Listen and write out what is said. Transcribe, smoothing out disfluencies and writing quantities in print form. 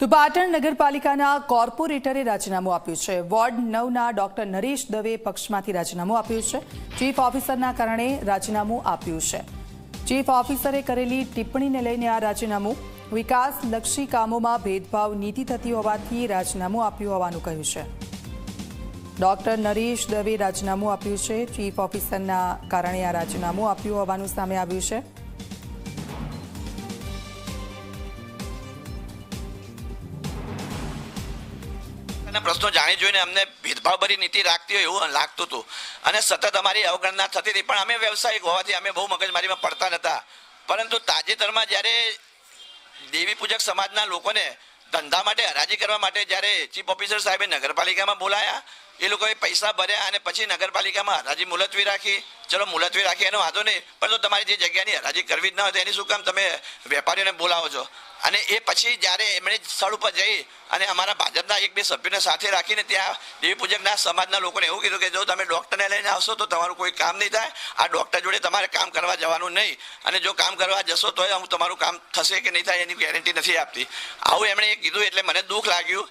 તો પાટણ નગરપાલિકાના કોર્પોરેટરે રાજીનામું આપ્યું છે। વોર્ડ 9ના ડોક્ટર નરેશ દવે પક્ષમાંથી રાજીનામું આપ્યું છે। ચીફ ઓફિસરના કારણે રાજીનામું આપ્યું છે। ચીફ ઓફિસરે કરેલી ટિપ્પણીને લઈને આ રાજીનામું વિકાસલક્ષી કામોમાં ભેદભાવ નીતિ થતી હોવાથી રાજીનામું આપ્યું હોવાનું કહ્યું છે। ડોક્ટર નરેશ દવે રાજીનામું આપ્યું છે। ચીફ ઓફિસરના કારણે આ રાજીનામું આપ્યું હોવાનું સામે આવ્યું છે। પ્રશ્નો જાણી જોઈને અમને ભેદભાવભરી નીતિ રાખતી હોય એવું લાગતું હતું અને સતત અમારી અવગણના થતી હતી, પણ અમે વ્યવસાયિક હોવાથી અમે બહુ મગજમારીમાં પડતા નહોતા। પરંતુ તાજેતરમાં જ્યારે દેવી પૂજક સમાજના લોકોને ધંધા માટે હરાજી કરવા માટે જ્યારે ચીફ ઓફિસર સાહેબે નગરપાલિકામાં બોલાયા, એ લોકોએ પૈસા ભર્યા અને પછી નગરપાલિકામાં હરાજી મુલતવી રાખી। ચલો મુલતવી રાખી એનો વાંધો નહીં, પણ તો તમારી જે જગ્યાની હરાજી કરવી જ ન હોય તો એની શું કામ તમે વેપારીઓને બોલાવો છો? અને એ પછી જ્યારે એમણે સ્થળ ઉપર જઈ અને અમારા ભાજપના એક બે સભ્યોને સાથે રાખીને ત્યાં દેવી પૂજકના સમાજના લોકોને એવું કીધું કે જો તમે ડૉક્ટરને લઈને આવશો તો તમારું કોઈ કામ નહીં થાય, આ ડૉક્ટર જોડે તમારે કામ કરવા જવાનું નહીં, અને જો કામ કરવા જશો તોય તમારું કામ થશે કે નહીં થાય એની ગેરંટી નથી આપતી। આવું એમણે કીધું એટલે મને દુઃખ લાગ્યું।